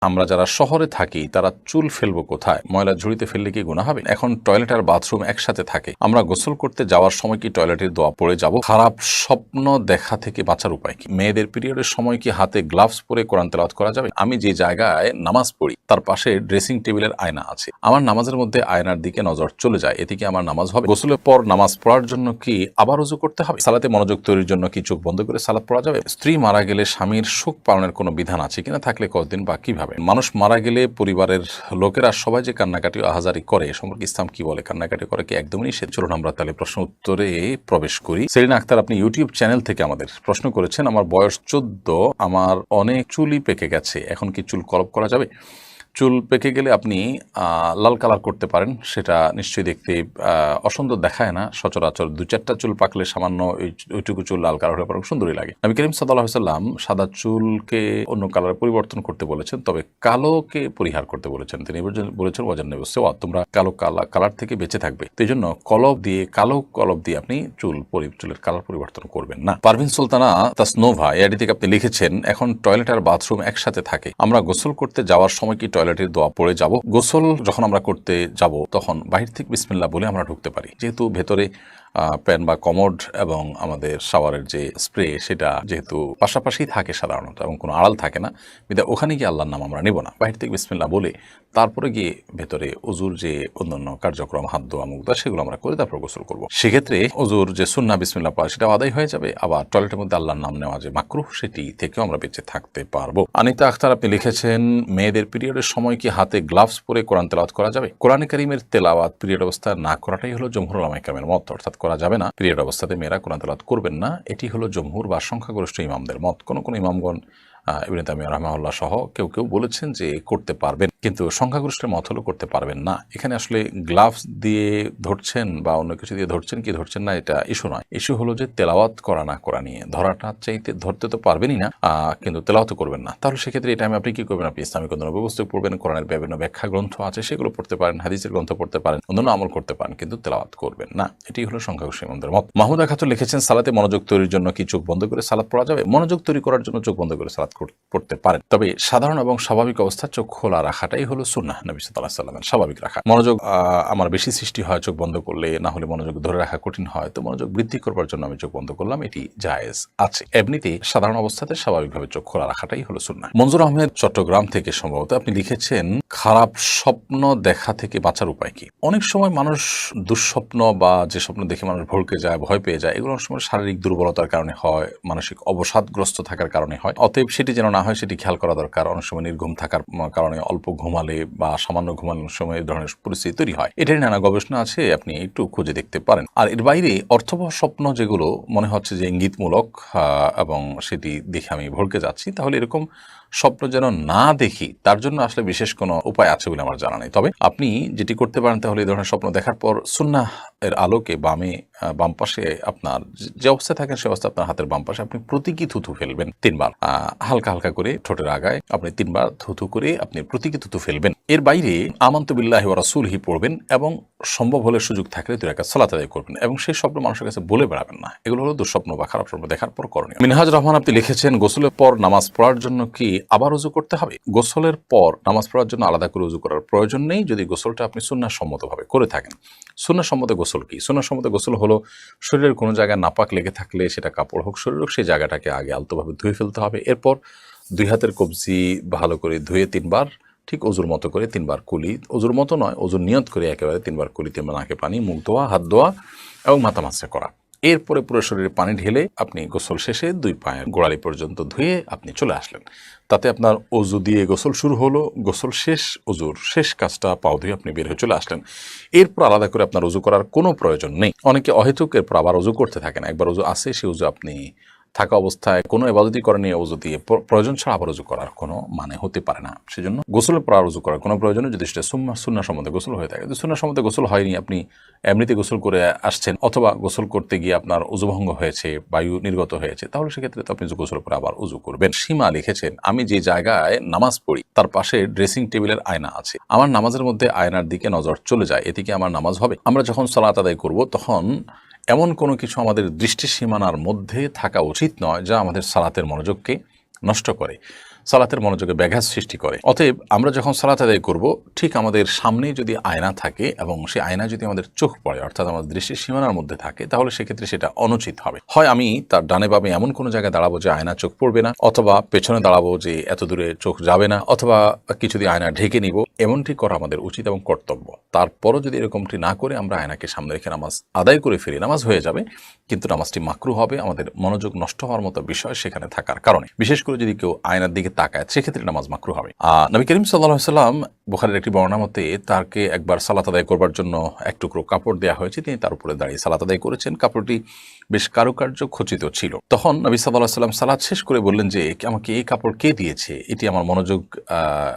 আমরা যারা শহরে থাকি তারা চুল ফেলবো কোথায়? ময়লার ঝুড়িতে ফেললে কি গুনাহ হবে? এখন টয়লেট আর বাথরুম একসাথে থাকে, আমরা গোসল করতে যাওয়ার সময় কি টয়লেটের দোয়া পড়ে যাব? খারাপ স্বপ্ন দেখা থেকে বাঁচার উপায় কি? মেয়েদের পিরিয়ডের সময় কি হাতে গ্লাভস পরে কোরআন তেলাওয়াত করা যাবে? আমি যে জায়গায় নামাজ পড়ি তার পাশে ড্রেসিং টেবিলের আয়না আছে, আমার নামাজের মধ্যে আয়নার দিকে নজর চলে যায়, এতে কি আমার নামাজ হবে? গোসলের পর নামাজ পড়ার জন্য কি আবার ওযু করতে হবে? সালাতে মনোযোগ তৈরির জন্য কি চোখ বন্ধ করে সালাত পড়া যাবে? স্ত্রী মারা গেলে স্বামীর শোক পালনের কোনো বিধান আছে কিনা, থাকলে কতদিন বা কিভাবে? মানুষ মারা গেলে পরিবারের লোকেরা সবাই যে কান্নাকাটি আহাজারি করে, এ সম্পর্কে ইসলাম কি বলে? কান্নাকাটি করে কি একদমই নিষেধ? চলুন আমরা তাহলে প্রশ্ন উত্তরে প্রবেশ করি। সেলিনা আক্তার আপনি ইউটিউব চ্যানেল থেকে আমাদের প্রশ্ন করেছেন, আমার বয়স 14, আমার অনেক চুলই পেকে গেছে, এখন কি চুল কলপ করা যাবে? চুল পেকে গেলে আপনি লাল কালার করতে পারেন, সেটা নিশ্চয়ই দেখতে অসুন্দর দেখায় না সচরাচর। 2-4টা চুল পাকলে সামান্য ওইটুকু চুল লাল কালার হলে পরে সুন্দরই লাগে। নবী করিম সাল্লাল্লাহু আলাইহি ওয়াসাল্লাম সাদা চুলকে অন্য কালারে পরিবর্তন করতে বলেছেন, তবে কালোকে পরিহার করতে বলেছেন। তিনি বলেছেন ওয়াজান নবী সেওয়া, তোমরা কালো কালার থেকে বেঁচে থাকবে। তো এই জন্য কালো কলব দিয়ে আপনি চুলের কালার পরিবর্তন করবেন না। পারভিন সুলতানা তাসনোভা এআইডি থেকে আপনি লিখেছেন, এখন টয়লেট আর বাথরুম একসাথে থাকে, আমরা গোসল করতে যাওয়ার সময় কি টয়লেটের দোয়া পড়ে যাব? গোসল যখন আমরা করতে যাব তখন বাহির থেকে বিসমিল্লাহ বলে আমরা ঢুকতে পারি, যেহেতু ভেতরে প্যান বা কমোড এবং আমাদের শাওয়ারের যে স্প্রে সেটা যেহেতু পাশাপাশি থাকে সাধারণত এবং কোনো আড়াল থাকে না, বিধায় ওখানে গিয়ে আল্লাহর নাম আমরা নেব না। বাহির থেকে বিসমিল্লাহ বলে তারপরে গিয়ে ভেতরে অজুর যে অন্যান্য কার্যক্রম, হাত ধোয়া, মুখ ধোয়া, সেগুলো আমরা করে তারপর গোসল করব। সেক্ষেত্রে অজুর যে সুন্নাহ বিসমিল্লাহ পড়া সেটা আদায় হয়ে যাবে, আবার টয়লেটের মধ্যে আল্লাহর নাম নেওয়া যে মাকরুহ সেটি থেকেও আমরা বেঁচে থাকতে পারবো। আনিতা আখতার আপনি লিখেছেন, মেয়েদের পিরিয়ডের সময় কি হাতে গ্লাভস পরে কোরআন তেলাওয়াত করা যাবে? কোরআনে কারীমের তেলাওয়াত পিরিয়ড অবস্থায় না করাটাই হলো জমহুর উলামায়ে কেরামের মত, অর্থাৎ করা যাবে না, পিরিয়ড অবস্থাতে মেয়েরা কোরআন তেলাওয়াত করবেন না, এটি হলো জমহুর বা সংখ্যাগরিষ্ঠ ইমামদের মত। কোন কোন ইমামগণ ইবনে তাইমিয়া রাহিমাহুল্লাহ সহ কেউ কেউ বলেছেন যে করতে পারবেন, কিন্তু সংখ্যাগরিষ্ঠের মত হলো করতে পারবেন না। এখানে আসলে গ্লাভস দিয়ে ধরছেন বা অন্য কিছু দিয়ে ধরছেন কি ধরছেন না, এটা ইস্যু নয়। ইস্যু হলো যে তেলাওয়াত করা না করা নিয়ে। ধরাটা চাইতে ধরতে তো পারবেনই না, কিন্তু তেলাওয়াত করবেন না। তাহলে সেক্ষেত্রে এই টাইমে আপনি কি করবেন? আপনি ইসলামিক অন্যান্য পুস্তক পড়বেন, কোরআনের বিভিন্ন ব্যাখ্যা গ্রন্থ আছে সেগুলো পড়তে পারেন, হাদিসের গ্রন্থ পড়তে পারেন, অন্যান্য আমল করতে পারেন, কিন্তু তেলাওয়াত করবেন না। এটি হলো সংখ্যাগরিষ্ঠ ইমামদের মত। মাহমুদা খাতুন লিখেছেন, সালাতে মনোযোগ তৈরির জন্য কি চোখ বন্ধ করে সালাত পড়া যাবে? মনোযোগ তৈরি করার জন্য চোখ বন্ধ করে সালাত পড়তে পারেন, তবে সাধারণ এবং স্বাভাবিক অবস্থা চোখ খোলা রাখাটাই হলো সুন্নাহ নবী সাল্লাল্লাহু আলাইহি ওয়াসাল্লামের। স্বাভাবিক রাখা। মনোযোগ আমার বেশি সৃষ্টি হয় চোখ বন্ধ করলে, না হলে মনোযোগ ধরে রাখা কঠিন হয়, তো মনোযোগ বৃদ্ধি করবার জন্য আমি চোখ বন্ধ করলাম, এটি জায়েজ আছে। এমনিতে সাধারণ অবস্থাতে স্বাভাবিকভাবে চোখ খোলা রাখাটাই হলো সুন্নাহ। মনজুর আহমেদ চট্টগ্রাম থেকে সম্ভবত আপনি লিখেছেন, খারাপ স্বপ্ন দেখা থেকে বাঁচার উপায় কি? অনেক সময় মানুষ দুঃস্বপ্ন বা যে স্বপ্ন দেখে মানুষ ভড়কে যায়, ভয় পেয়ে যায়, এগুলো অনেক সময় শারীরিক দুর্বলতার কারণে হয়, মানসিক অবসাদগ্রস্ত থাকার কারণে হয়। অতএব সেটি যেন না হয় সেটি খেয়াল করা দরকার। অনেক সময় নির্ঘুম থাকার কারণে অল্প ঘুমালে বা সামান্য ঘুমানোর সময় এই ধরনের পরিস্থিতি তৈরি হয়। এটারই নানা গবেষণা আছে, আপনি একটু খুঁজে দেখতে পারেন। আর এর বাইরে অর্থবহ স্বপ্ন যেগুলো মনে হচ্ছে যে ইঙ্গিতমূলক এবং সেটি দেখে আমি ভড়কে যাচ্ছি, তাহলে এরকম স্বপ্ন যেন না দেখি তার জন্য আসলে বিশেষ কোনো উপায় আছে বলে আমার জানা নেই। তবে আপনি যেটি করতে পারেন, তাহলে এই ধরনের স্বপ্ন দেখার পর সুন্নাহ এর আলোকে বাম পাশে আপনার যে অবস্থায় থাকেন সে অবস্থা আপনার হাতের বাম পাশে আপনি প্রতীকী থুথু ফেলবেন 3 বার, হালকা হালকা করে ঠোঁটের আগায় আপনি 3 বার থুথু করে আপনি প্রতীকী থুথু ফেলবেন। এর বাইরে আমানতু বিল্লাহি ওয়া রাসূলিহি পড়বেন এবং সম্ভব হলে সুযোগ থাকলে 2 রাকাত সালাত আদায় করবেন এবং সেই স্বপ্ন মানুষের কাছে বলে বেড়াবেন না। এগুলো হলো দুঃস্বপ্ন বা খারাপ স্বপ্ন দেখার পর করণীয়। মিনহাজ রহমান আপনি লিখেছেন, গোসলের পর নামাজ পড়ার জন্য কি আবার ওযু করতে হবে? গোসলের পর নামাজ পড়ার জন্য আলাদা করে ওযু করার প্রয়োজন নেই, যদি গোসলটা আপনি সুন্নাহ সম্মতভাবে করে থাকেন। সুন্নাহ সম্মত গোসল কি? সুন্নাহ সম্মত গোসল হলো শরীরের কোনো জায়গায় নাপাক লেগে থাকলে, সেটা কাপড় হোক শরীর হোক, সেই জায়গাটাকে আগে আলতোভাবে ধুয়ে ফেলতে হবে। এরপর 2 হাতের কবজি ভালো করে ধুয়ে 3 বার ঠিক অজুর মতো করে 3 বার কুলি, অজুর মতো নয়, অজুর নিয়ত করে একেবারে 3 বার কুলি, 3 বার নাকে পানি, মুখ ধোয়া, হাত ধোয়া এবং মাথা মাসা করা। এরপরে পুরো শরীরে পানি ঢেলে আপনি গোসল শেষে 2 পায়ের গোড়ালি পর্যন্ত ধুয়ে আপনি চলে আসলেন। তাতে আপনার অজু দিয়ে গোসল শুরু হলো, গোসল শেষ, অজুর শেষ কাজটা পাও ধুয়ে আপনি বের হয়ে চলে আসলেন। এরপর আলাদা করে আপনার অজু করার কোনো প্রয়োজন নেই। অনেকে অহেতুক এরপর আবার অজু করতে থাকেন, একবার অজু আসে সে অজু আপনি থাকা অবস্থায় কোনো ইবাদতই করেনি, অজু দিয়ে প্রয়োজন ছাড়া আবার অজু করার কোনো মানে হতে পারে না। সেজন্য গোসলের পর আর অজু করার কোনো প্রয়োজন নেই, যদি সেটা সুন্নাহ সম্বন্ধে গোসল হয়ে থাকে। যদি সুন্নাহ সম্বন্ধে গোসল হয়নি, আপনি এমনিতে গোসল করে আসছেন অথবা গোসল করতে গিয়ে আপনার অজুভঙ্গ হয়েছে, বায়ু নির্গত হয়েছে, তাহলে সেক্ষেত্রে তো আপনি গোসলের পরে আবার অজু করবেন। সীমা লিখেছেন, আমি যে জায়গায় নামাজ পড়ি তার পাশে ড্রেসিং টেবিলের আয়না আছে, আমার নামাজের মধ্যে আয়নার দিকে নজর চলে যায়, এতে কি আমার নামাজ হবে? আমরা যখন সালাত আদায় করব তখন এমন কোনো কিছু আমাদের দৃষ্টি সীমানার মধ্যে থাকা উচিত নয় যা আমাদের সালাতের মনোযোগকে নষ্ট করে। সালাতের মনোযোগে ব্যাঘাত সৃষ্টি করে। অতএব আমরা যখন সালাত আদায় করব, ঠিক আমাদের সামনেই যদি আয়না থাকে এবং সেই আয়না যদি আমাদের চোখ পড়ে, অর্থাৎ আমাদের দৃষ্টির সীমানার মধ্যে থাকে, তাহলে সেক্ষেত্রে সেটা অনুচিত হবে। হয় আমি তার ডানে বামে এমন কোনো জায়গায় দাঁড়াবো যে আয়না চোখ পড়বে না, অথবা পেছনে দাঁড়াবো যে এত দূরে চোখ যাবে না, অথবা কিছু দিয়ে আয়না ঢেকে নিব। এমনটি করা আমাদের উচিত এবং কর্তব্য। তারপরও যদি এরকমটি না করে আমরা আয়নাকে সামনে রেখে নামাজ আদায় করে ফিরি, নামাজ হয়ে যাবে, কিন্তু নামাজটি মাকরু হবে। আমাদের মনোযোগ নষ্ট হওয়ার মতো বিষয় সেখানে থাকার কারণে, বিশেষ করে যদি কেউ আয়নার দিকে তাকায়, সেক্ষেত্রে নামাজ মাকরু হবে। নবী করিম সাল্লাল্লাহু আলাইহি ওয়াসাল্লাম, বুখারীর একটি বর্ণনা মতে, তাকে একবার সালাত আদায় করবার জন্য এক টুকরো কাপড় দেওয়া হয়েছে, তিনি তার উপরে দাঁড়িয়ে সালাত আদায় করেছেন। কাপড়টি বেশ কারুকার্য খচিত ছিল। তখন নবী সাল্লাল্লাহু আলাইহি ওয়াসাল্লাম সালাত শেষ করে বললেন যে, আমাকে এই কাপড় কে দিয়েছে? এটি আমার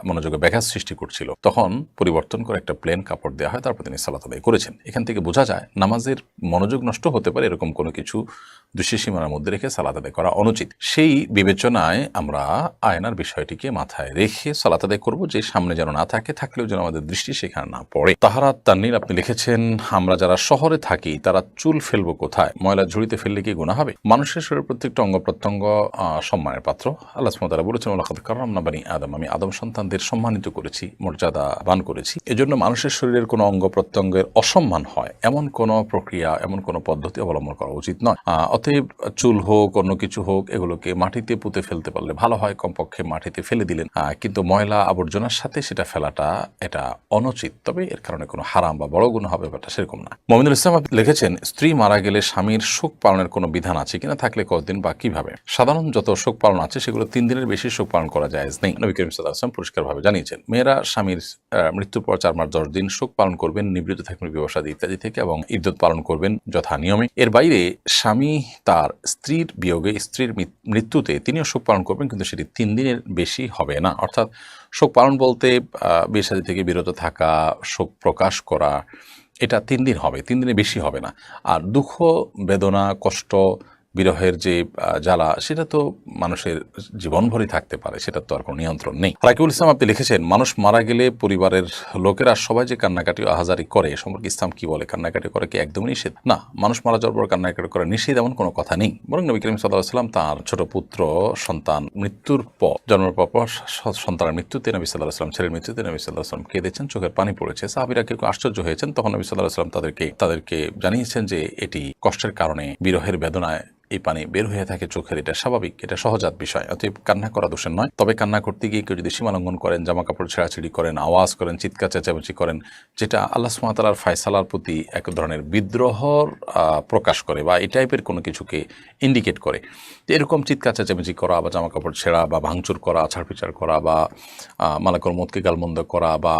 মনোযোগে ব্যাঘাত সৃষ্টি করছিল। তখন পরিবর্তন করে একটা প্লেন কাপড় দেওয়া হয়, তারপর তিনি সালাত আদায় করেছেন। এখান থেকে বোঝা যায় নামাজের মনোযোগ নষ্ট হতে পারে, এরকম কোনো কিছু দৃষ্টির সীমানার মধ্যে রেখে সালাত আদায় করা অনুচিত। সেই বিবেচনায় আমরা আয়নার বিষয়টিকে মাথায় রেখে সালাত আদায় করব, যে সামনে যেন না থাকে, থাকলেও যেন আমাদের দৃষ্টি সেখানে না পড়ে। তাহারাত তাননীর আপনি লিখেছেন, আমরা যারা শহরে থাকি তারা চুল ফেলবো কোথায়? ময়লা ঝুড়িতে ফেললে কি গুনাহ হবে? মানুষের শরীরের প্রত্যেকটা অঙ্গ প্রত্যঙ্গ সম্মানের পাত্র। আল্লাহ সুবহানাহু ওয়া তাআলা বলেছেন, ওয়ালাকাদ কাররামনা বানি আদম, আমি আদম সন্তানদের সম্মানিত করেছি, মর্যাদাবান করেছি। এজন্য মানুষের শরীরের কোনো অঙ্গ প্রত্যঙ্গের অসম্মান হয় এমন কোনো প্রক্রিয়া, এমন কোনো পদ্ধতি অবলম্বন করা উচিত নয়। অতএব চুল হোক, অন্য কিছু হোক, এগুলোকে মাটিতে পুঁতে ফেলতে পারলে ভালো হয়, কমপক্ষে মাটিতে ফেলে দিলেন। কিন্তু ময়লা আবর্জনার সাথে সেটা ফেলাটা এটা অনুচিত। তবে এর কারণে কোনো হারাম বা বড় গুনাহ হবে ব্যাপারটা সেরকম না। মুমিনুল ইসলাম লিখেছেন, স্ত্রী মারা গেলে স্বামীর শোক পালনের কোনো বিধান আছে কিনা, থাকলে কতদিন বা কিভাবে? সাধারণ যত শোক পালন আছে সেগুলো 3 দিনের বেশি শোক পালন করা জায়েজ নেই। নবী করিম সাল্লাল্লাহু আলাইহি ওয়াসাল্লাম পরিষ্কারভাবে জানিয়েছেন, মেয়েরা স্বামীর মৃত্যুর পর 4 মাস 10 দিন শোক পালন করবেন, নিবৃত্ত থাকবেন বিবাসাদী ইত্যাদি থেকে, এবং ইদ্যত পালন করবেন যথা নিয়মে। এর বাইরে স্বামী তার স্ত্রীর বিয়োগে, স্ত্রীর মৃত্যুতে তিনিও শোক পালন করবেন, কিন্তু সেটি 3 দিনের বেশি হবে না। অর্থাৎ শোক পালন বলতে বিয়ে-শাদী থেকে বিরত থাকা, শোক প্রকাশ করা, এটা 3 দিন হবে, 3 দিনের বেশি হবে না। আর দুঃখ, বেদনা, কষ্ট, বিরহের যে জ্বালা, সেটা তো মানুষের জীবনভরই থাকতে পারে, সেটা তো আর কোনো নিয়ন্ত্রণ নেই। রাকিবুল ইসলাম আপনি লিখেছেন, মানুষ মারা গেলে পরিবারের লোকেরা সবাই যে কান্নাকাটি ও আহাজারি করে, এ সম্পর্কে ইসলাম কি বলে? কান্নাকাটি করে কি একদমই নিষেধ? না, মানুষ মারা যাওয়ার পর কান্নাকাটি করা নিষেধ এমন কোনো কথা নেই। বরং নবী করিম সাল্লাল্লাহু আলাইহি ওয়াসাল্লাম তার ছোট পুত্র সন্তান মৃত্যুর পর, জন্মের পর সন্তানের মৃত্যুতে, নবী সাল্লাল্লাহু আলাইহি ওয়াসাল্লাম ছেলের মৃত্যুতে নবী সাল্লাল্লাহু আলাইহি ওয়াসাল্লাম কেঁদেছেন, চোখের পানি পড়েছে। সাহাবীরা কেউ আশ্চর্য হয়েছেন। তখন নবী সাল্লাল্লাহু আলাইহি ওয়াসাল্লাম তাদেরকে জানিয়েছেন যে এটি কষ্টের কারণে, বিরহের বেদনায় এই পানি বের হয়ে থাকে চোখের, এটা স্বাভাবিক, এটা সহজাত বিষয়। অতএব কান্না করা দোষের নয়। তবে কান্না করতে গিয়ে কেউ যদি সীমা লঙ্ঘন করেন, জামা কাপড় ছেঁড়াছিড়ি করেন, আওয়াজ করেন, চিৎকার চেঁচামেচি করেন, যেটা আল্লাহ সুবহানাহু ওয়া তাআলার ফয়সালার প্রতি এক ধরনের বিদ্রোহর প্রকাশ করে বা এই টাইপের কোনো কিছুকে ইন্ডিকেট করে, এরকম চিৎকার চেঁচামেচি করা বা জামা কাপড় ছেঁড়া বা ভাঙচুর করা, ছাড়পিচার করা বা মালাকুল মউতকে গালমন্দ করা বা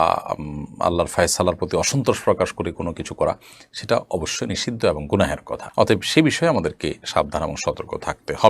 আল্লাহর ফয়সালার প্রতি অসন্তোষ প্রকাশ করে কোনো কিছু করা, সেটা অবশ্যই নিষিদ্ধ এবং গুনাহের কথা। অতএব সে বিষয়ে আমাদেরকে সাবধান এবং সতর্ক থাকতে হবে।